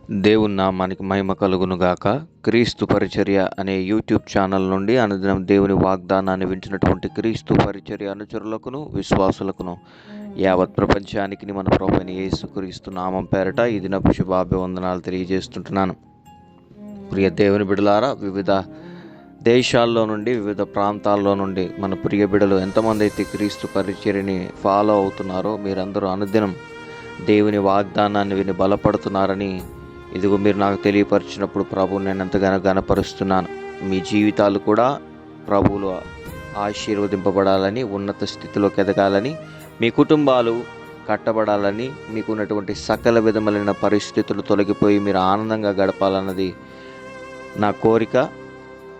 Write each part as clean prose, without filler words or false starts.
దేవుని నామానికి మహిమ కలుగును గాక. క్రీస్తు పరిచర్య అనే యూట్యూబ్ ఛానల్ నుండి అనుదినం దేవుని వాగ్దానాన్ని వింటున్నటువంటి క్రీస్తు పరిచర్య అనుచరులకును విశ్వాసులకును యావత్ ప్రపంచానికి మన ప్రభువైన యేసుక్రీస్తు నామం పేరట ఈ దినపు శుభాభివందనాలు తెలియజేస్తుంటున్నాను. ప్రియ దేవుని బిడ్డలారా, వివిధ దేశాల్లో నుండి వివిధ ప్రాంతాల్లో నుండి మన ప్రియ బిడ్డలు ఎంతమంది అయితే క్రీస్తు పరిచర్యని ఫాలో అవుతున్నారో మీరందరూ అనుదినం దేవుని వాగ్దానాన్ని విని బలపడుతున్నారని ఇదిగో మీరు నాకు తెలియపరిచినప్పుడు ప్రభువు నేను ఎంతగానో గణపరుస్తున్నాను. మీ జీవితాలు కూడా ప్రభువులు ఆశీర్వదింపబడాలని, ఉన్నత స్థితిలోకి ఎదగాలని, మీ కుటుంబాలు కట్టబడాలని, మీకున్నటువంటి సకల విధములైన పరిస్థితులు తొలగిపోయి మీరు ఆనందంగా గడపాలన్నది నా కోరిక.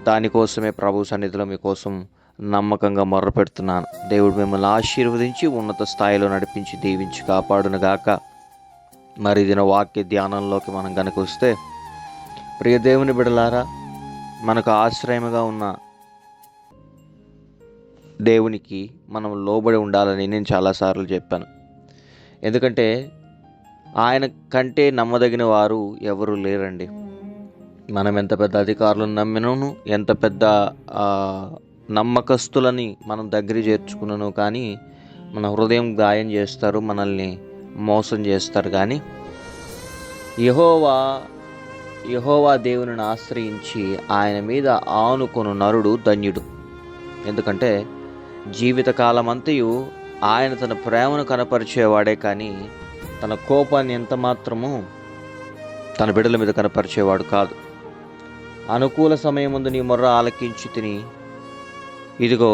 దానికోసమే ప్రభు సన్నిధిలో మీకోసం నమ్మకంగా మొర్రపెడుతున్నాను. దేవుడు మిమ్మల్ని ఆశీర్వదించి ఉన్నత స్థాయిలో నడిపించి దీవించి కాపాడునుగాక. మరి దిన వాక్య ధ్యానంలోకి మనం కనుక వస్తే, ప్రియ దేవుని బిడ్డలారా, మనకు ఆశ్రయముగా ఉన్న దేవునికి మనం లోబడి ఉండాలని నేను చాలాసార్లు చెప్పాను. ఎందుకంటే ఆయన కంటే నమ్మదగిన వారు ఎవరు లేరండి. మనం ఎంత పెద్ద అధికారులను నమ్మినను, ఎంత పెద్ద నమ్మకస్తులని మనం దగ్గర చేర్చుకున్నాను, కానీ మన హృదయం గాయం చేస్తారు, మనల్ని మోసం చేస్తారు. కానీ యెహోవా దేవునిని ఆశ్రయించి ఆయన మీద ఆనుకొను నరుడు ధన్యుడు. ఎందుకంటే జీవితకాలమంతయు ఆయన తన ప్రేమను కనపరిచేవాడే, కానీ తన కోపాన్ని ఎంత మాత్రము తన బిడ్డల మీద కనపరిచేవాడు కాదు. అనుకూల సమయం ముందు నీ మొర్ర ఆలకించి తిని, ఇదిగో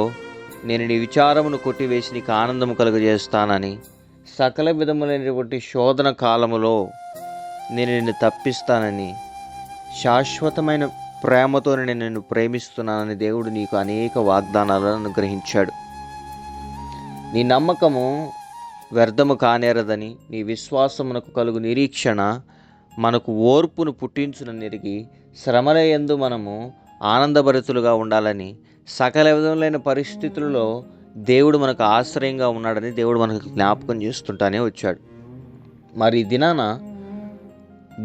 నేను నీ విచారమును కొట్టివేసి నీకు ఆనందము కలుగజేస్తానని, సకల విధములైనటువంటి శోధన కాలములో నేను నిన్ను తప్పిస్తానని, శాశ్వతమైన ప్రేమతో నేను నిన్ను ప్రేమిస్తున్నానని దేవుడు నీకు అనేక వాగ్దానాలను అనుగ్రహించాడు. నీ నమ్మకము వ్యర్థము కానేరదని, నీ విశ్వాసమునకు కలుగు నిరీక్షణ మనకు ఓర్పును పుట్టించుననిరిగి శ్రమల యందు మనము ఆనందభరితులుగా ఉండాలని, సకల విధములైన పరిస్థితులలో దేవుడు మనకు ఆశ్రయంగా ఉన్నాడని దేవుడు మనకు జ్ఞాపకం చేస్తుంటానే వచ్చాడు. మరి ఈ దినాన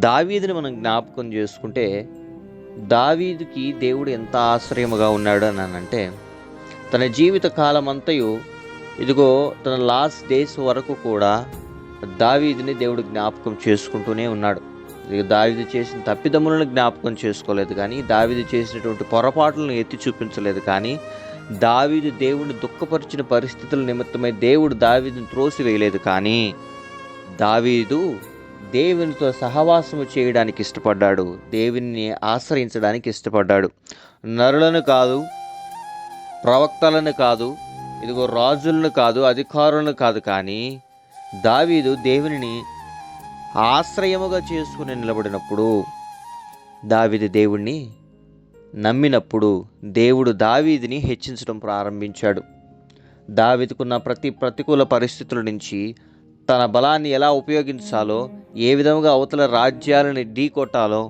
దావీదుని మనం జ్ఞాపకం చేసుకుంటే, దావీదుకి దేవుడు ఎంత ఆశ్రయముగా ఉన్నాడు అని అంటే, తన జీవిత కాలం అంతయు ఇదిగో తన లాస్ట్ డేస్ వరకు కూడా దావీదుని దేవుడు జ్ఞాపకం చేసుకుంటూనే ఉన్నాడు. దావీదు చేసిన తప్పిదములను జ్ఞాపకం చేసుకోలేదు, కానీ దావీదు చేసినటువంటి పొరపాట్లను ఎత్తి చూపించలేదు. కానీ దావీదు దేవుడిని దుఃఖపరిచిన పరిస్థితుల నిమిత్తమై దేవుడు దావీదుని త్రోసివేయలేదు. కానీ దావీదు దేవునితో సహవాసము చేయడానికి ఇష్టపడ్డాడు, దేవుని ఆశ్రయించడానికి ఇష్టపడ్డాడు. నరులను కాదు, ప్రవక్తలను కాదు, ఇదిగో రాజులను కాదు, అధికారులను కాదు, కానీ దావీదు దేవునిని ఆశ్రయముగా చేసుకుని నిలబడినప్పుడు, దావీదు దేవుణ్ణి నమ్మినప్పుడు దేవుడు దావీదుని హెచ్చించడం ప్రారంభించాడు. దావీదుకున్న ప్రతి ప్రతికూల పరిస్థితుల నుంచి తన బలాన్ని ఎలా ఉపయోగించాలో, ఏ విధముగా అవతల రాజ్యాలను ఢీకొట్టాలో,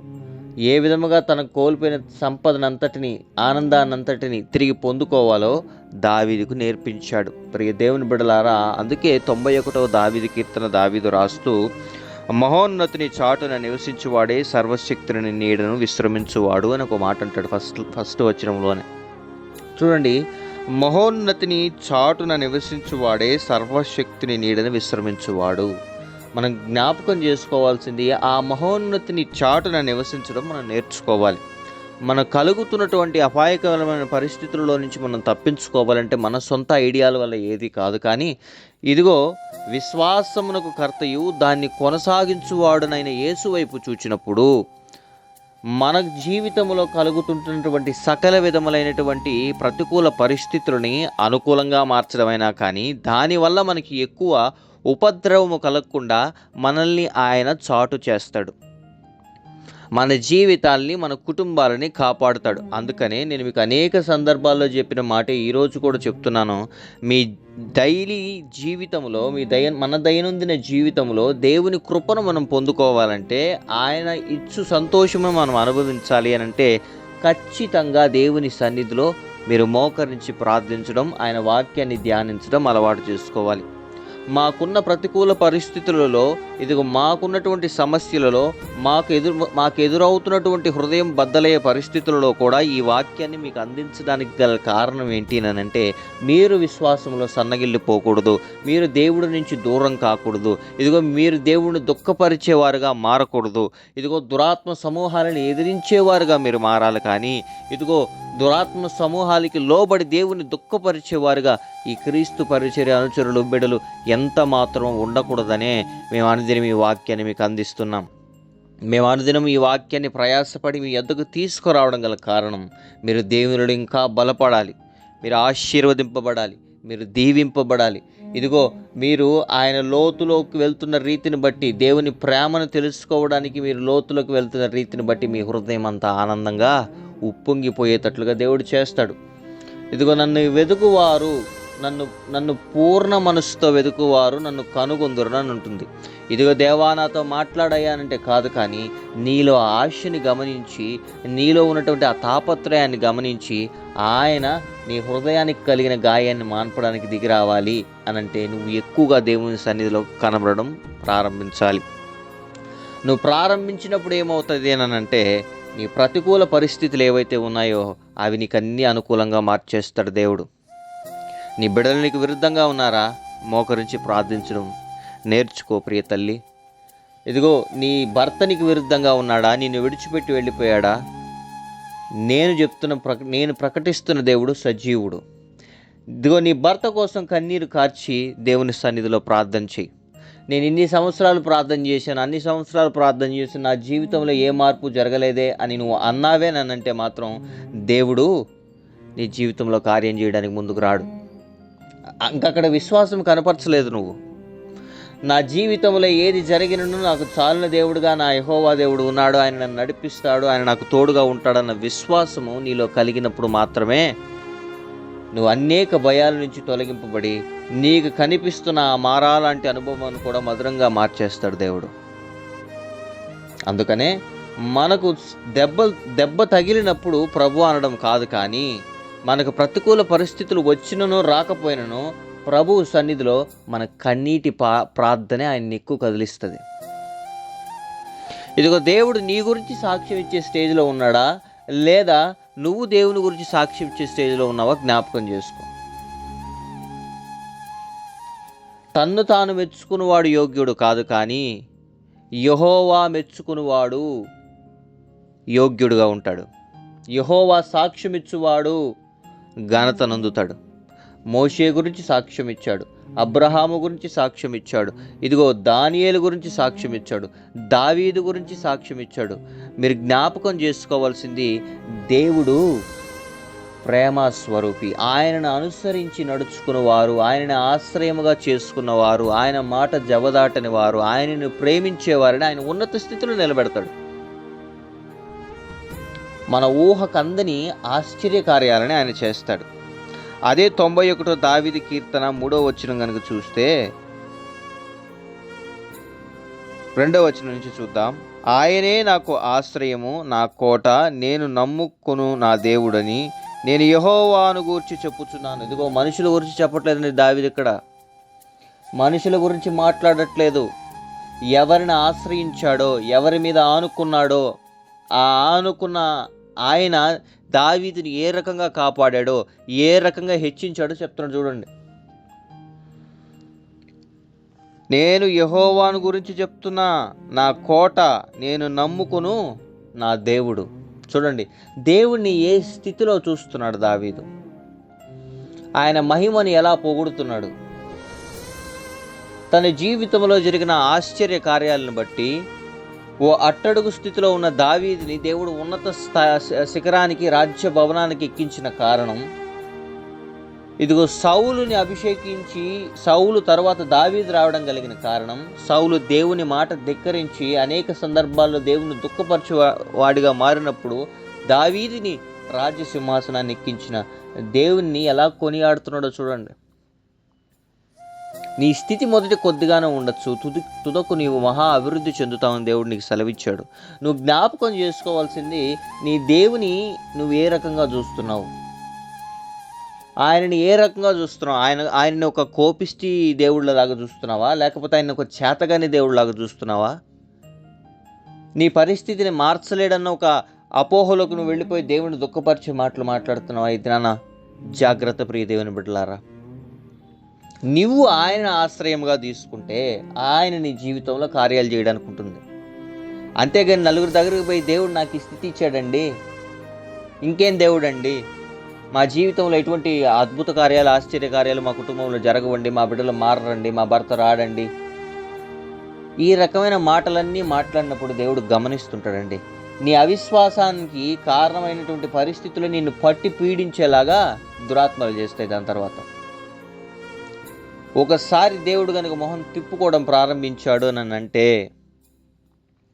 ఏ విధముగా తన కోల్పోయిన సంపదనంతటిని, ఆనందాన్నంతటిని తిరిగి పొందుకోవాలో దావీదుకు నేర్పించాడు. ప్రియ దేవుని బిడ్డలారా, అందుకే 91వ దావీదు కీర్తన దావీదు రాస్తూ, మహోన్నతిని చాటున నివసించువాడే సర్వశక్తుని నీడను విశ్రమించువాడు అని ఒక మాట అంటాడు ఫస్ట్ వచనంలోనే. చూడండి, మహోన్నతిని చాటున నివసించువాడే సర్వశక్తిని నీడను విశ్రమించువాడు. మనం జ్ఞాపకం చేసుకోవాల్సింది, ఆ మహోన్నతిని చాటున నివసించడం మనం నేర్చుకోవాలి. మనం కలుగుతున్నటువంటి అపాయకరమైన పరిస్థితుల్లో నుంచి మనం తప్పించుకోవాలంటే మన సొంత ఐడియాల వల్ల ఏది కాదు, కానీ ఇదిగో విశ్వాసమునకు కర్తయు దాన్ని కొనసాగించువాడునైన యేసు వైపు చూచినప్పుడు మన జీవితంలో కలుగుతుంటున్నటువంటి సకల విధములైనటువంటి ప్రతికూల పరిస్థితులని అనుకూలంగా మార్చడమైనా, కానీ దానివల్ల మనకి ఎక్కువ ఉపద్రవము కలగకుండా మనల్ని ఆయన చాటు చేస్తాడు, మన జీవితాల్ని, మన కుటుంబాలని కాపాడుతాడు. అందుకనే నేను మీకు అనేక సందర్భాల్లో చెప్పిన మాట ఈరోజు కూడా చెప్తున్నాను. మీ డైలీ జీవితంలో, మన దైనందిన జీవితంలో దేవుని కృపను మనం పొందుకోవాలంటే, ఆయన ఇచ్చు సంతోషము మనం అనుభవించాలి అని అంటే, ఖచ్చితంగా దేవుని సన్నిధిలో మీరు మోకరించి ప్రార్థించడం, ఆయన వాక్యాన్ని ధ్యానించడం అలవాటు చేసుకోవాలి. మాకున్న ప్రతికూల పరిస్థితులలో, ఇదిగో మాకున్నటువంటి సమస్యలలో, మాకు ఎదురవుతున్నటువంటి హృదయం బద్దలయ్యే పరిస్థితులలో కూడా ఈ వాక్యాన్ని మీకు అందించడానికి గల కారణం ఏంటి అని అంటే, మీరు విశ్వాసంలో సన్నగిల్లిపోకూడదు, మీరు దేవుడి నుంచి దూరం కాకూడదు, ఇదిగో మీరు దేవుడిని దుఃఖపరిచేవారుగా మారకూడదు, ఇదిగో దురాత్మ సమూహాలను ఎదిరించేవారుగా మీరు మారాలి. కానీ ఇదిగో దురాత్మ సమూహాలకి లోబడి దేవుని దుఃఖపరిచేవారుగా ఈ క్రీస్తు పరిచర్య అనుచరులు బిడ్డలు ఎంత మాత్రం ఉండకూడదనే మేము అనుదినం ఈ వాక్యాన్ని మీకు అందిస్తున్నాం. మేము అనుదినం ఈ వాక్యాన్ని ప్రయాసపడి మీ యొద్దకు తీసుకురావడం గల కారణం, మీరు దేవునిలో ఇంకా బలపడాలి, మీరు ఆశీర్వదింపబడాలి, మీరు దీవింపబడాలి. ఇదిగో మీరు ఆయన లోతులోకి వెళ్తున్న రీతిని బట్టి, దేవుని ప్రేమను తెలుసుకోవడానికి మీరు లోతులోకి వెళ్తున్న రీతిని బట్టి మీ హృదయం అంతా ఆనందంగా ఉప్పొంగిపోయేటట్లుగా దేవుడు చేస్తాడు. ఇదిగో నన్ను వెతుకువారు, నన్ను పూర్ణ మనసుతో వెతుకువారు నన్ను కనుగొందురు అని ఉంటుంది. ఇదిగో దేవా నాతో మాట్లాడయ్యానంటే కాదు, కానీ నీలో ఆశని గమనించి, నీలో ఉన్నటువంటి ఆ తాపత్రయాన్ని గమనించి ఆయన నీ హృదయానికి కలిగిన గాయాన్ని మాన్పడానికి దిగి రావాలి అనంటే నువ్వు ఎక్కువగా దేవుని సన్నిధిలో కనబడడం ప్రారంభించాలి. నువ్వు ప్రారంభించినప్పుడు ఏమవుతుంది అనంటే, నీ ప్రతికూల పరిస్థితులు ఏవైతే ఉన్నాయో అవి నీకు అన్నీ అనుకూలంగా మార్చేస్తాడు దేవుడు. నీ బిడ్డలు నీకు విరుద్ధంగా ఉన్నారా? మోకరించి ప్రార్థించడం నేర్చుకో ప్రియ తల్లి. ఇదిగో నీ భర్త నీకు విరుద్ధంగా ఉన్నాడా? నిన్ను విడిచిపెట్టి వెళ్ళిపోయాడా? నేను ప్రకటిస్తున్న దేవుడు సజీవుడు. ఇదిగో నీ భర్త కోసం కన్నీరు కార్చి దేవుని సన్నిధిలో ప్రార్థన చేయి. నేను ఇన్ని సంవత్సరాలు ప్రార్థన చేశాను, అన్ని సంవత్సరాలు ప్రార్థన చేశాను, నా జీవితంలో ఏ మార్పు జరగలేదే అని నువ్వు అన్నావే నన్నంటే మాత్రం దేవుడు నీ జీవితంలో కార్యం చేయడానికి ముందుకు రాడు. ఇంకక్కడ విశ్వాసం కనపరచలేదు నువ్వు. నా జీవితంలో ఏది జరిగినను నాకు చాలిన దేవుడుగా నా యెహోవా దేవుడు ఉన్నాడు, ఆయన నన్ను నడిపిస్తాడు, ఆయన నాకు తోడుగా ఉంటాడన్న విశ్వాసము నీలో కలిగినప్పుడు మాత్రమే నువ్వు అనేక భయాల నుంచి తొలగింపబడి నీకు కనిపిస్తున్న ఆ మారా లాంటి అనుభవాన్ని కూడా మధురంగా మార్చేస్తాడు దేవుడు. అందుకనే మనకు దెబ్బ తగిలినప్పుడు ప్రభు అనడం కాదు, కానీ మనకు ప్రతికూల పరిస్థితులు వచ్చినను రాకపోయినను ప్రభువు సన్నిధిలో మన కన్నీటి ప్రార్థనే ఆయన్ని ఎక్కువ కదిలిస్తుంది. ఇదిగో దేవుడు నీ గురించి సాక్ష్యం ఇచ్చే స్టేజ్లో ఉన్నాడా, లేదా నువ్వు దేవుని గురించి సాక్ష్యం ఇచ్చే స్టేజ్లో ఉన్నావా జ్ఞాపకం చేసుకో. తన్ను తాను మెచ్చుకునివాడు యోగ్యుడు కాదు, కానీ యెహోవా మెచ్చుకునివాడు యోగ్యుడుగా ఉంటాడు. యెహోవా సాక్ష్యం ఇచ్చువాడు ఘనత నొందుతాడు. మోషే గురించి సాక్ష్యం ఇచ్చాడు, అబ్రహాము గురించి సాక్ష్యం ఇచ్చాడు, ఇదిగో దానియేలు గురించి సాక్ష్యం ఇచ్చాడు, దావీదు గురించి సాక్ష్యం ఇచ్చాడు. మీరు జ్ఞాపకం చేసుకోవాల్సింది, దేవుడు ప్రేమ స్వరూపి. ఆయనను అనుసరించి నడుచుకున్నవారు, ఆయనను ఆశ్రయముగా చేసుకున్నవారు, ఆయన మాట జవదాటని వారు, ఆయనను ప్రేమించేవారిని ఆయన ఉన్నత స్థితిలో నిలబెడతాడు. మన ఊహకందని ఆశ్చర్యకార్యాలని ఆయన చేస్తాడు. అదే 91 దావీదు కీర్తన 3వ వచనం కనుక చూస్తే 2వ వచనం నుంచి చూద్దాం. ఆయనే నాకు ఆశ్రయము, నా కోట, నేను నమ్ముకొను నా దేవుడని నేను యెహోవాను గూర్చి చెప్పుచున్నాను. ఇదిగో మనుషుల గురించి చెప్పట్లేదండి దావీదు, ఇక్కడ మనుషుల గురించి మాట్లాడట్లేదు. ఎవరిని ఆశ్రయించాడో, ఎవరి మీద ఆనుకున్నాడో, ఆ ఆనుకున్న ఆయన దావీదుని ఏ రకంగా కాపాడాడో, ఏ రకంగా హెచ్చించాడో చెప్తున్నాడు చూడండి. నేను యెహోవాను గురించి చెప్తున్నా, నా కోట, నేను నమ్ముకును నా దేవుడు. చూడండి, దేవుణ్ణి ఏ స్థితిలో చూస్తున్నాడు దావీదు, ఆయన మహిమని ఎలా పొగుడుతున్నాడు. తన జీవితంలో జరిగిన ఆశ్చర్య కార్యాలను బట్టి ఓ అట్టడుగు స్థితిలో ఉన్న దావీదుని దేవుడు ఉన్నత శిఖరానికి, రాజ్య భవనానికి ఎక్కించిన కారణం, ఇదిగో సౌలుని అభిషేకించి సౌలు తర్వాత దావీదు రావడం కలిగిన కారణం, సౌలు దేవుని మాట ధిక్కరించి అనేక సందర్భాల్లో దేవుని దుఃఖపరచు వాడిగా మారినప్పుడు దావీదుని రాజ్య సింహాసనాన్ని ఎక్కించిన దేవుణ్ణి ఎలా కొనియాడుతున్నాడో చూడండి. నీ స్థితి మొదటి కొద్దిగానే ఉండొచ్చు, తుదకు నీవు మహా అభివృద్ధి చెందుతావని దేవుడు నీకు సెలవిచ్చాడు. నువ్వు జ్ఞాపకం చేసుకోవాల్సింది, నీ దేవుని నువ్వు ఏ రకంగా చూస్తున్నావు. ఆయనని ఏ రకంగా చూస్తున్నావు? ఆయనని ఒక కోపిష్టి దేవుళ్ళలాగా చూస్తున్నావా, లేకపోతే ఆయన ఒక చేతగాని దేవుళ్ళలాగా చూస్తున్నావా? నీ పరిస్థితిని మార్చలేడన్న ఒక అపోహలోకి నువ్వు వెళ్ళిపోయి దేవుని దుఃఖపరిచే మాటలు మాట్లాడుతున్నావా? అయితే నాన్న జాగ్రత్త ప్రియ దేవుని బిడ్డలారా, నువ్వు ఆయన ఆశ్రయంగా తీసుకుంటే ఆయన నీ జీవితంలో కార్యాలు చేయడానికి ఉంటుంది. అంతేగాని నలుగురు దగ్గరికి పోయి దేవుడు నాకు ఈ స్థితి ఇచ్చాడండి, ఇంకేం దేవుడు అండి, మా జీవితంలో ఎటువంటి అద్భుత కార్యాలు ఆశ్చర్య కార్యాలు మా కుటుంబంలో జరగవండి, మా బిడ్డలు మారరండి, మా భర్త రాడండి, ఈ రకమైన మాటలన్నీ మాట్లాడినప్పుడు దేవుడు గమనిస్తుంటాడండి. నీ అవిశ్వాసానికి కారణమైనటువంటి పరిస్థితులు నిన్ను పట్టి పీడించేలాగా దురాత్మలు చేస్తాయి. దాని తర్వాత ఒకసారి దేవుడు కనుక మొహం తిప్పుకోవడం ప్రారంభించాడు అని అంటే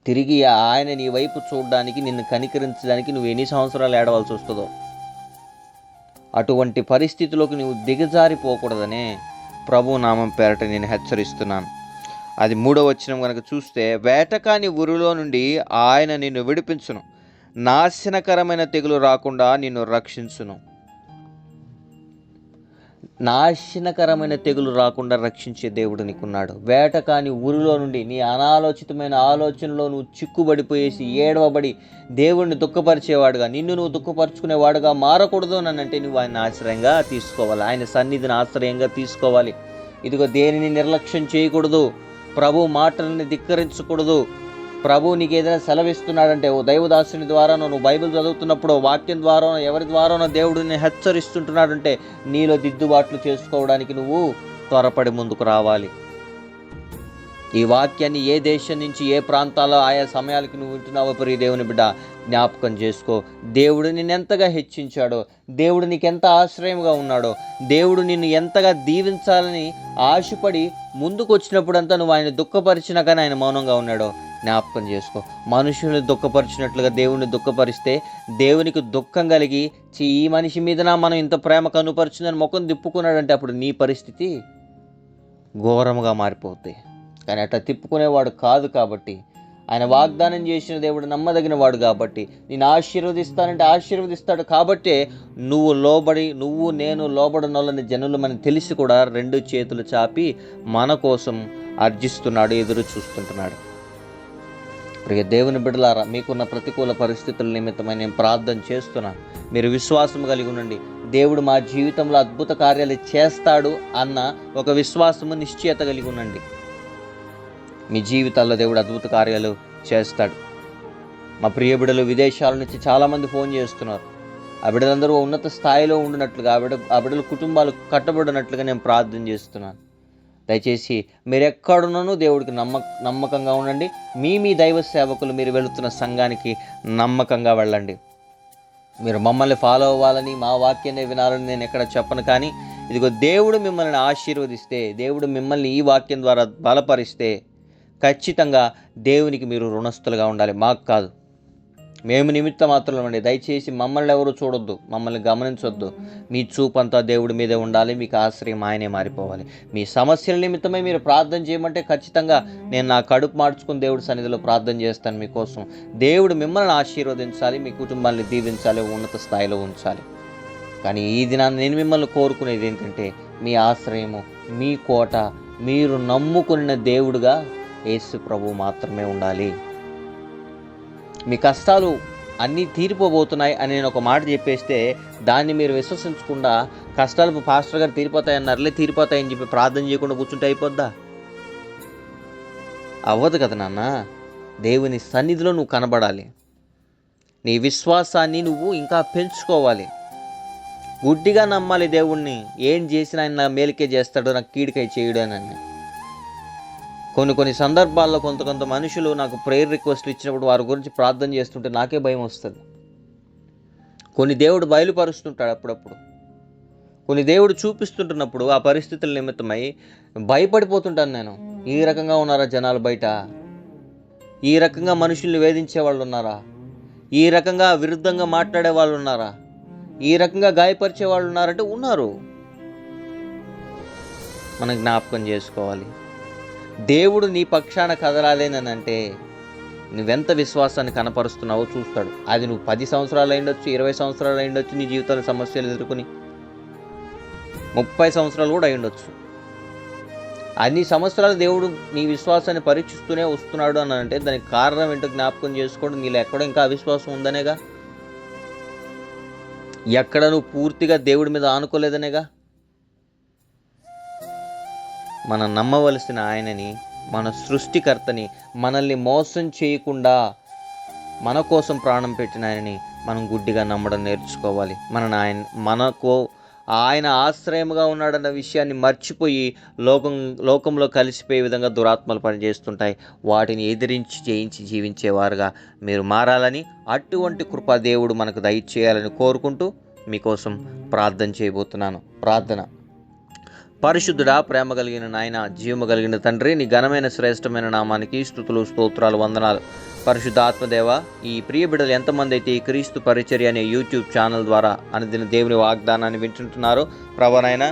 తిరిగి ఆయన నీ వైపు చూడడానికి, నిన్ను కనికరించడానికి నువ్వు ఎన్ని సంవత్సరాలు ఏడవలసి వస్తుందో. అటువంటి పరిస్థితిలోకి నువ్వు దిగజారిపోకూడదనే ప్రభు నామం పేరట నేను హెచ్చరిస్తున్నాను. అది 3వ వచనం కనుక చూస్తే, వేటకాని ఉరిలో నుండి ఆయన నిన్ను విడిపించును, నాశనకరమైన తెగులు రాకుండా నిన్ను రక్షించును. నాశనకరమైన తెగులు రాకుండా రక్షించే దేవుడు నీకున్నాడు. వేటకాని ఉరిలో నుండి, నీ అనాలోచితమైన ఆలోచనలో నువ్వు చిక్కుబడిపోయేసి ఏడవబడి దేవుడిని దుఃఖపరిచేవాడుగా, నిన్ను నువ్వు దుఃఖపరుచుకునేవాడుగా మారకూడదు అని అంటే నువ్వు ఆయన ఆశ్రయంగా తీసుకోవాలి, ఆయన సన్నిధిని ఆశ్రయంగా తీసుకోవాలి. ఇదిగో దేనిని నిర్లక్ష్యం చేయకూడదు, ప్రభు మాటలని ధిక్కరించకూడదు. ప్రభు నీకు ఏదైనా సెలవిస్తున్నాడంటే ఓ దైవదాసుని ద్వారానో, నువ్వు బైబిల్ చదువుతున్నప్పుడు వాక్యం ద్వారానో, ఎవరి ద్వారానో దేవుడిని హెచ్చరిస్తుంటున్నాడంటే నీలో దిద్దుబాట్లు చేసుకోవడానికి నువ్వు త్వరపడి ముందుకు రావాలి. ఈ వాక్యాన్ని ఏ దేశం నుంచి, ఏ ప్రాంతాల్లో, ఆయా సమయాలకి నువ్వు వింటున్నావో ప్రియ దేవుని బిడ్డ, జ్ఞాపకం చేసుకో. దేవుడు నిన్ను ఎంతగా హెచ్చించాడో, దేవుడు నీకు ఎంత ఆశ్రయంగా ఉన్నాడో, దేవుడు నిన్ను ఎంతగా దీవించాలని ఆశపడి ముందుకు వచ్చినప్పుడంతా నువ్వు ఆయన దుఃఖపరిచినా కానీ ఆయన మౌనంగా ఉన్నాడో జ్ఞాపకం చేసుకో. మనుషుల్ని దుఃఖపరిచినట్లుగా దేవుడిని దుఃఖపరిస్తే దేవునికి దుఃఖం కలిగి, ఈ మనిషి మీదన మనం ఇంత ప్రేమ కనుపరిచిందని ముఖం తిప్పుకున్నాడంటే అప్పుడు నీ పరిస్థితి ఘోరముగా మారిపోతుంది. కానీ అట్లా తిప్పుకునేవాడు కాదు. కాబట్టి ఆయన వాగ్దానం చేసిన దేవుడు నమ్మదగిన వాడు కాబట్టి నేను ఆశీర్వదిస్తానంటే ఆశీర్వదిస్తాడు. కాబట్టే నువ్వు నేను లోబడనోళ్ళని జనులు మనకు తెలిసి కూడా 2 చేతులు చాపి మన కోసం అర్జిస్తున్నాడు, ఎదురు చూస్తుంటున్నాడు. ప్రియ దేవుని బిడ్డలారా, మీకున్న ప్రతికూల పరిస్థితుల నిమిత్తమై నేను ప్రార్థన చేస్తున్నాను. మీరు విశ్వాసం కలిగి ఉండండి. దేవుడు మా జీవితంలో అద్భుత కార్యాలు చేస్తాడు అన్న ఒక విశ్వాసము, నిశ్చయత కలిగి ఉండండి. మీ జీవితాల్లో దేవుడు అద్భుత కార్యాలు చేస్తాడు. మా ప్రియ బిడ్డలు విదేశాల నుంచి చాలామంది ఫోన్ చేస్తున్నారు. ఆ బిడ్డలందరూ ఉన్నత స్థాయిలో ఉండినట్లుగా, ఆ బిడ్డల కుటుంబాలు కట్టబడినట్లుగా నేను ప్రార్థన చేస్తున్నాను. దయచేసి మీరు ఎక్కడున్నానో దేవుడికి నమ్మకంగా ఉండండి. మీ దైవ సేవకులు మీరు వెళుతున్న సంఘానికి నమ్మకంగా వెళ్ళండి. మీరు మమ్మల్ని ఫాలో అవ్వాలని, మా వాక్యాన్ని వినాలని నేను ఎక్కడ చెప్పను. కానీ ఇదిగో దేవుడు మిమ్మల్ని ఆశీర్వదిస్తే, దేవుడు మిమ్మల్ని ఈ వాక్యం ద్వారా బలపరిస్తే ఖచ్చితంగా దేవునికి మీరు రుణస్థులుగా ఉండాలి, మాకు కాదు. మేము నిమిత్త మాత్రమే. దయచేసి మమ్మల్ని ఎవరు చూడొద్దు, మమ్మల్ని గమనించొద్దు. మీ చూపంతా దేవుడి మీదే ఉండాలి. మీకు ఆశ్రయం ఆయనే మారిపోవాలి. మీ సమస్యల నిమిత్తమై మీరు ప్రార్థన చేయమంటే ఖచ్చితంగా నేను నా కడుపు మార్చుకుని దేవుడి సన్నిధిలో ప్రార్థన చేస్తాను మీకోసం. దేవుడు మిమ్మల్ని ఆశీర్వదించాలి, మీ కుటుంబాన్ని దీవించాలి, ఉన్నత స్థాయిలో ఉంచాలి. కానీ ఈ దినాన్ని నేను మిమ్మల్ని కోరుకునేది ఏంటంటే మీ ఆశ్రయము, మీ కోట, మీరు నమ్ముకున్న దేవుడుగా యేసు ప్రభు మాత్రమే ఉండాలి. మీ కష్టాలు అన్నీ తీరిపోబోతున్నాయి అని నేను ఒక మాట చెప్పేస్తే దాన్ని మీరు విశ్వసించకుండా కష్టాలు పాస్టర్ గారు తీరిపోతాయన్నారులే, తీరిపోతాయని చెప్పి ప్రార్థన చేయకుండా కూర్చుంటే అయిపోద్దా? అవ్వదు కదా నాన్న. దేవుని సన్నిధిలో నువ్వు కనబడాలి. నీ విశ్వాసాన్ని నువ్వు ఇంకా పెంచుకోవాలి. గుడ్డిగా నమ్మాలి దేవుణ్ణి. ఏం చేసినా ఆయన నా మేలుకే చేస్తాడు, నాకు కీడుకై చేయడానని. కొన్ని సందర్భాల్లో కొంత మనుషులు నాకు ప్రేయర్ రిక్వెస్ట్లు ఇచ్చినప్పుడు వారి గురించి ప్రార్థన చేస్తుంటే నాకే భయం వస్తుంది. కొన్ని దేవుడు బయలుపరుస్తుంటాడు అప్పుడప్పుడు, కొన్ని దేవుడు చూపిస్తుంటున్నప్పుడు ఆ పరిస్థితుల నిమిత్తమై భయపడిపోతుంటాను నేను. ఈ రకంగా ఉన్నారా జనాలు బయట? ఈ రకంగా మనుషుల్ని వేధించే వాళ్ళు ఉన్నారా? ఈ రకంగా విరుద్ధంగా మాట్లాడే వాళ్ళు ఉన్నారా? ఈ రకంగా గాయపరిచే వాళ్ళు ఉన్నారంటే ఉన్నారు. మనం జ్ఞాపకం చేసుకోవాలి. దేవుడు నీ పక్షాన కదలాలేనంటే నువ్వెంత విశ్వాసాన్ని కనపరుస్తున్నావో చూస్తాడు. అది నువ్వు 10 సంవత్సరాలు అయిండొచ్చు, 20 సంవత్సరాలు అయిండొచ్చు నీ జీవితంలో సమస్యలు ఎదుర్కొని. 30 సంవత్సరాలు కూడా అయి ఉండొచ్చు. అన్ని సంవత్సరాలు దేవుడు నీ విశ్వాసాన్ని పరీక్షిస్తూనే వస్తున్నాడు అని అంటే దానికి కారణం ఏంటో జ్ఞాపకం చేసుకోవడం, నీలో ఎక్కడో ఇంకా అవిశ్వాసం ఉందనేగా, ఎక్కడ నువ్వు పూర్తిగా దేవుడి మీద ఆనుకోలేదనేగా. మనం నమ్మవలసిన ఆయనని, మన సృష్టికర్తని, మనల్ని మోసం చేయకుండా మన కోసం ప్రాణం పెట్టిన ఆయనని మనం గుడ్డిగా నమ్మడం నేర్చుకోవాలి. మనకు ఆయన ఆశ్రయముగా ఉన్నాడన్న విషయాన్ని మర్చిపోయి లోకంలో కలిసిపోయే విధంగా దురాత్మలు పనిచేస్తుంటాయి. వాటిని ఎదిరించి జయించి జీవించేవారుగా మీరు మారాలని, అటువంటి కృప దేవుడు మనకు దయచేయాలని కోరుకుంటూ మీకోసం ప్రార్థన చేయబోతున్నాను. ప్రార్థన. పరిశుద్ధుడా, ప్రేమ కలిగిన నాయన, జీవము కలిగిన తండ్రి, నీ ఘనమైన శ్రేష్టమైన నామానికి స్తుతులు, స్తోత్రాలు, వందనాలు. పరిశుద్ధ ఆత్మదేవ, ఈ ప్రియ బిడ్డలు ఎంతమంది అయితే ఈ క్రీస్తు పరిచర్య అనే యూట్యూబ్ ఛానల్ ద్వారా అనుదిన దేవుని వాగ్దానాన్ని వింటుంటున్నారో ప్రభువైనా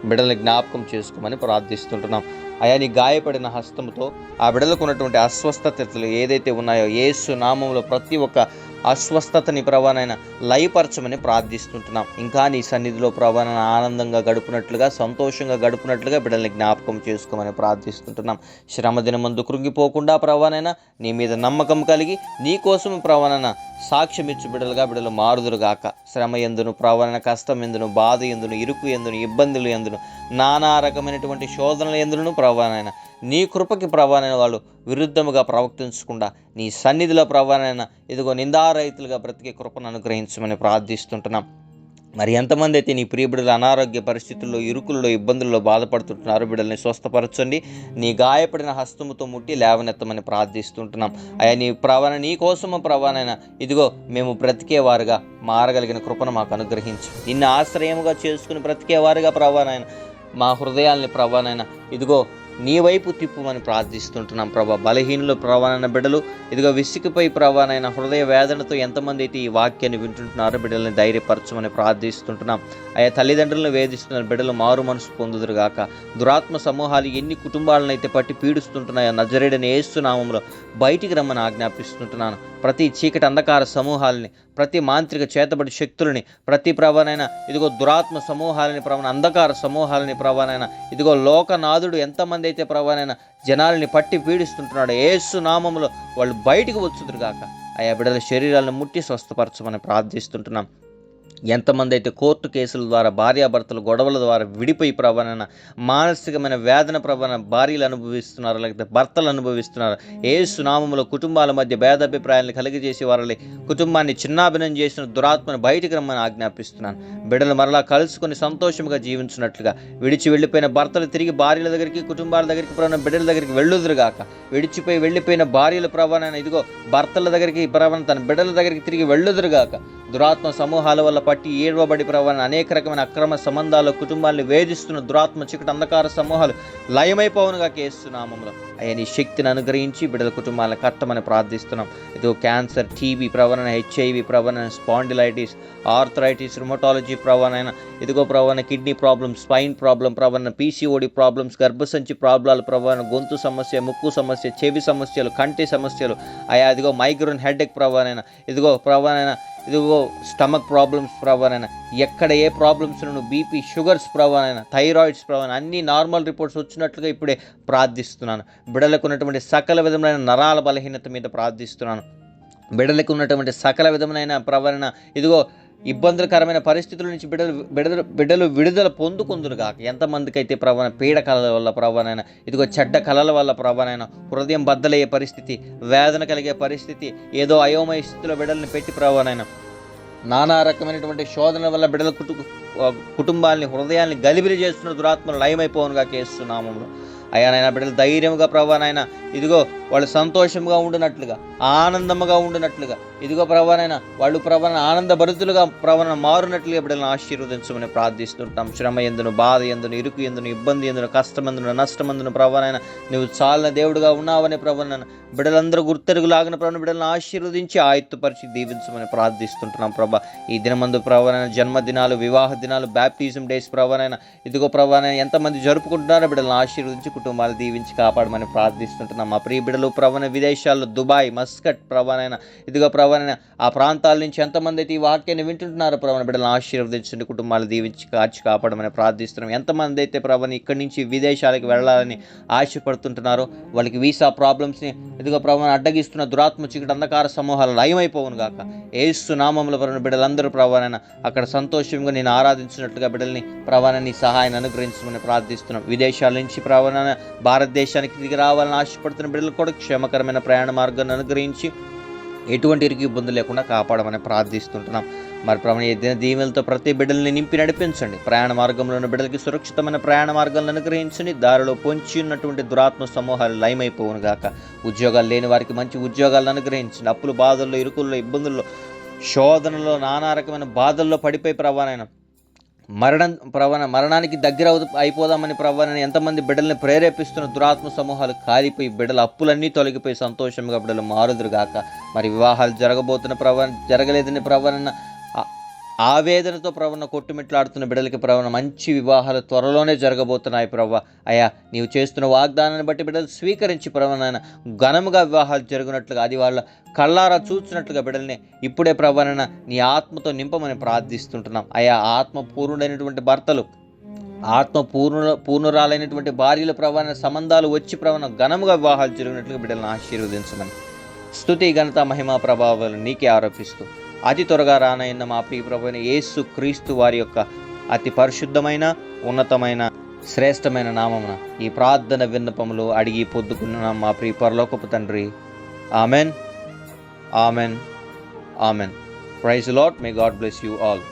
బిడ్డల్ని జ్ఞాపకం చేసుకోమని ప్రార్థిస్తుంటున్నాం. అయా, నీ గాయపడిన హస్తముతో ఆ బిడ్డలకు ఉన్నటువంటి అస్వస్థతలు ఏదైతే ఉన్నాయో యేసు నామంలో ప్రతి ఒక్క అస్వస్థతని ప్రభానైనా లయపరచమని ప్రార్థిస్తుంటున్నాం. ఇంకా నీ సన్నిధిలో ప్రభానైనా ఆనందంగా గడుపునట్లుగా, సంతోషంగా గడుపునట్లుగా బిడ్డల్ని జ్ఞాపకం చేసుకోమని ప్రార్థిస్తుంటున్నాం. శ్రమ దినమందు కృంగిపోకుండా ప్రభానైనా నీ మీద నమ్మకం కలిగి నీ కోసం ప్రభానైనా సాక్ష్యం ఇచ్చు బిడ్డలు మారుదురుగాక. శ్రమ ఎందును ప్రభానైనా, కష్టం ఎందును, బాధ ఎందును, ఇరుకు ఎందును, ఇబ్బందులు ఎందును, నానా రకమైనటువంటి శోధనలు ఎందును ప్రభానైనా నీ కృపకి ప్రభానైన వాళ్ళు విరుద్ధముగా ప్రవర్తించకుండా నీ సన్నిధిలో ప్రభానైనా ఇదిగో నిందారహితులుగా బ్రతికే కృపను అనుగ్రహించమని ప్రార్థిస్తుంటున్నాం. మరి ఎంతమంది అయితే నీ ప్రియ బిడ్డలు అనారోగ్య పరిస్థితుల్లో, ఇరుకుల్లో, ఇబ్బందుల్లో బాధపడుతుంటున్నారు, బిడ్డల్ని స్వస్థపరచండి. నీ గాయపడిన హస్తముతో ముట్టి లేవనెత్తమని ప్రార్థిస్తుంటున్నాం. అయ్యా, నీ నీ కోసము ప్రభానైనా ఇదిగో మేము బ్రతికేవారుగా మారగలిగిన కృపను మాకు అనుగ్రహించు. నిన్ను ఆశ్రయముగా చేసుకుని బ్రతికేవారుగా ప్రభానైనా మా హృదయాల్ని ప్రభానైనా ఇదిగో నీ వైపు తిప్పుమని ప్రార్థిస్తుంటున్నాం. ప్రభా, బలహీనులు ప్రభానైన బిడ్డలు ఇదిగో విసిగిపోయి ప్రభానైన హృదయ వేదనతో ఎంతమంది అయితే ఈ వాక్యాన్ని వింటుంటున్నారో బిడ్డల్ని ధైర్యపరచమని ప్రార్థిస్తుంటున్నాం. అయ్యా, తల్లిదండ్రులను వేధిస్తున్న బిడ్డలు మారు మనసు పొందుదురుగాక. దురాత్మ సమూహాలు ఎన్ని కుటుంబాలను అయితే పట్టి పీడిస్తుంటున్నాయో నజరేయుడైన యేసు నామములో బయటికి రమ్మని ఆజ్ఞాపిస్తుంటున్నాను. ప్రతి చీకటి అంధకార సమూహాలని, ప్రతి మాంత్రిక చేతబడి శక్తులని, ప్రతి ప్రభానైనా ఇదిగో దురాత్మ సమూహాలని అంధకార సమూహాలని ప్రభానైనా ఇదిగో లోకనాథుడు ఎంతమంది అయితే ప్రభానైనా జనాలని పట్టి పీడిస్తుంటున్నాడు యేసు నామములో వాళ్ళు బయటికి వచ్చుదురుగాక. ఆయా బిడ్డల శరీరాలను ముట్టి స్వస్థపరచమని ప్రార్థిస్తుంటున్నాం. ఎంతమంది అయితే కోర్టు కేసుల ద్వారా, భార్యాభర్తల గొడవల ద్వారా విడిపోయి ప్రభానైనా మానసికమైన వేదన ప్రభాన భార్యలు అనుభవిస్తున్నారు, లేకపోతే భర్తలు అనుభవిస్తున్నారు. యేసు నామములో కుటుంబాల మధ్య భేదాభిప్రాయాలను కలిగజేసి వారి కుటుంబాన్ని చిన్నాభిన్నం చేసిన దురాత్మను బయటికి రమ్మని ఆజ్ఞాపిస్తున్నాను. బిడ్డలు మరలా కలుసుకొని సంతోషంగా జీవించినట్లుగా, విడిచి వెళ్ళిపోయిన భర్తలు తిరిగి భార్యల దగ్గరికి, కుటుంబాల దగ్గరికి ప్రభాన బిడ్డల దగ్గరికి వెళ్ళుదురుగాక. విడిచిపోయి వెళ్ళిపోయిన భార్యలు ప్రభానైనా ఇదిగో భర్తల దగ్గరికి ప్రభాన తన బిడ్డల దగ్గరికి తిరిగి వెళ్ళుదురుగాక. దురాత్మ సమూహాల వల్ల పట్టి ఏడవబడి ప్రభావం అనేక రకమైన అక్రమ సంబంధాలు, కుటుంబాలను వేధిస్తున్న దురాత్మ చీకటి అంధకార సమూహాలు లయమైపోవునుగా యేసు నామములో. అయ్యా, నీ శక్తిని అనుగ్రహించి బిడ్డల కుటుంబాలను కట్టమని ప్రార్థిస్తున్నాం. ఇదిగో క్యాన్సర్, టీబీ ప్రభావం, హెచ్ఐవి ప్రభావం, స్పాండిలైటిస్, ఆర్థరైటిస్, రుమటాలజీ ప్రభావం, ఇదిగో ప్రభావం, కిడ్నీ ప్రాబ్లమ్స్, స్పైన్ ప్రాబ్లం ప్రభావం, పీసీఓడి ప్రాబ్లమ్స్, గర్భసంచి ప్రాబ్లాలు ప్రభావం, గొంతు సమస్య, ముక్కు సమస్య, చెవి సమస్యలు, కంటి సమస్యలు, అయ్యా ఇదిగో మైగ్రేన్ హెడేక్ ప్రభావం, ఇదిగో ప్రభావం, ఇదిగో స్టమక్ ప్రాబ్లమ్స్ ప్రభావైనా, ఎక్కడ ఏ ప్రాబ్లమ్స్ బీపీ, షుగర్స్ ప్రభావైనా, థైరాయిడ్స్ ప్రభావం అన్నీ నార్మల్ రిపోర్ట్స్ వచ్చినట్లుగా ఇప్పుడే ప్రార్థిస్తున్నాను. బిడ్డలకు ఉన్నటువంటి సకల విధమైన నరాల బలహీనత మీద ప్రార్థిస్తున్నాను. బిడ్డలకు ఉన్నటువంటి సకల విధమైన ప్రభావైన ఇదిగో ఇబ్బందులకరమైన పరిస్థితుల నుంచి బిడ్డలు విడుదల పొందుకుందురుగాక. ఎంతమందికి అయితే ప్రభావం పీడ కళల వల్ల ప్రభావైనా ఇదిగో చెడ్డ కళల వల్ల ప్రభావైనా హృదయం బద్దలయ్యే పరిస్థితి, వేదన కలిగే పరిస్థితి, ఏదో అయోమయ స్థితిలో బిడ్డల్ని పెట్టి ప్రభావైనా నానా రకమైనటువంటి శోధన వల్ల బిడ్డల కుటుంబాలని, హృదయాన్ని గలిబిలి చేస్తున్న దురాత్మలు లయమైపోవునుగా యేసు నామములో. అయ్యా నాయన, బిడ్డలు ధైర్యంగా ప్రభానైనా ఇదిగో వాళ్ళు సంతోషంగా ఉండినట్లుగా, ఆనందముగా ఉండినట్లుగా, ఇదిగో ప్రభానైనా వాళ్ళు ప్రభాన ఆనందభరితులుగా ప్రభాన మారునట్లుగా బిడ్డలను ఆశీర్వదించమని ప్రార్థిస్తుంటాం. శ్రమ ఎందును, బాధ ఎందును, ఇరుకు ఎందును, ఇబ్బంది ఎందును, కష్టమందును, నష్టమందును ప్రభానైనా నువ్వు చాలిన దేవుడుగా ఉన్నావని ప్రభాన బిడ్డలందరూ గుర్తెరుగులాగిన ప్రభావ బిడ్డలను ఆశీర్వదించి ఆయుత్తపరిచి దీవించమని ప్రార్థిస్తుంటున్నాం ప్రభా. ఈ దినమందు ప్రభావైన జన్మదినాలు, వివాహ దినాలు, బ్యాప్టిజం డేస్ ప్రభావైన ఇదిగో ప్రభావైన ఎంతమంది జరుపుకుంటున్నారో బిడ్డలను ఆశీర్వదించి కుటుంబాలు దీవించి కాపాడమని ప్రార్థిస్తుంటున్నాం. మా ప్రియ బిడ్డలు ప్రభావైన విదేశాల్లో దుబాయ్, మస్కట్ ప్రభావైన ఇదిగో ప్రభావైన ఆ ప్రాంతాల నుంచి ఎంతమంది అయితే ఈ వాక్యాన్ని వింటుంటున్నారో ప్రభావ బిడ్డలను ఆశీర్వదించండి, కుటుంబాలు దీవించి కాచి కాపాడమని ప్రార్థిస్తున్నాం. ఎంతమంది అయితే ప్రభావం ఇక్కడి నుంచి విదేశాలకు వెళ్ళాలని ఆశపడుతుంటున్నారో వాళ్ళకి వీసా ప్రాబ్లమ్స్ని ఇదిగో ప్రభావం అడ్డగిస్తున్న దురాత్మ చీకటి అంధకార సమూహాలు లయమైపోవును గాక. యేసు నామములో ప్రభావ బిడ్డలందరూ ప్రభావైన అక్కడ సంతోషంగా నేను ఆరాధించినట్లుగా బిడ్డల్ని ప్రభావాన్ని సహాయాన్ని అనుగ్రహించమని ప్రార్థిస్తున్నాం. విదేశాల నుంచి ప్రభావ భారతదేశానికి తిరిగి రావాలని ఆశపడుతున్న బిడ్డలు కూడా క్షేమకరమైన ప్రయాణ మార్గాన్ని అనుగ్రహించి ఎటువంటి ఇరుకు ఇబ్బంది లేకుండా కాపాడమని ప్రార్థిస్తుంటున్నాం. మరి ప్రభు ఈ దిన దీవెనలతో ప్రతి బిడ్డల్ని నింపి నడిపించండి. ప్రయాణ మార్గంలో ఉన్న బిడ్డలకి సురక్షితమైన ప్రయాణ మార్గాలను అనుగ్రహించండి. దారిలో పొంచి ఉన్నటువంటి దురాత్మ సమూహాలు లయమైపోవును గాక. ఉద్యోగాలు లేని వారికి మంచి ఉద్యోగాలను అనుగ్రహించండి. అప్పులు, బాధల్లో, ఇరుకుల్లో, ఇబ్బందుల్లో, శోధనలో, నానా రకమైన బాధల్లో పడిపోయి ప్రభావైన మరణానికి దగ్గర అయిపోదామని ప్రభావాన్ని ఎంతమంది బిడ్డల్ని ప్రేరేపిస్తున్న దురాత్మ సమూహాలు కాలిపోయి బిడ్డల అప్పులన్నీ తొలగిపోయి సంతోషంగా బిడ్డలు మారుదురు గాక. మరి వివాహాలు జరగబోతున్న జరగలేదని ప్రభావన్న ఆవేదనతో ప్రవణ కొట్టుమిట్లాడుతున్న బిడ్డలకి ప్రవణ మంచి వివాహాలు త్వరలోనే జరగబోతున్నాయి ప్రభా. అయ్యా నీవు చేస్తున్న వాగ్దానాన్ని బట్టి బిడ్డలు స్వీకరించి ప్రవణ ఘనముగా వివాహాలు జరుగునట్లుగా, అది వాళ్ళ కళ్ళారా చూచినట్లుగా బిడ్డల్ని ఇప్పుడే ప్రవణ నీ ఆత్మతో నింపమని ప్రార్థిస్తుంటున్నాం. అయ్యా ఆత్మ పూర్ణుడైనటువంటి భర్తలు, ఆత్మ పూర్ణురాలైనటువంటి భార్యల ప్రవణ సంబంధాలు వచ్చి ప్రవణ ఘనముగా వివాహాలు జరిగినట్లుగా బిడ్డలను ఆశీర్వదించమని స్తుతి, ఘనత, మహిమ, ప్రభావాలు నీకే ఆరోపిస్తూ అతి త్వరగా రానైన మా ప్రియ ప్రభువైన యేసు క్రీస్తు వారి యొక్క అతి పరిశుద్ధమైన, ఉన్నతమైన, శ్రేష్టమైన నామమున ఈ ప్రార్థన విన్నపములు అడిగి పొద్దుకున్న మా ప్రియ పరలోకపు తండ్రి. Amen, amen, amen. Praise the Lord. May God bless you all.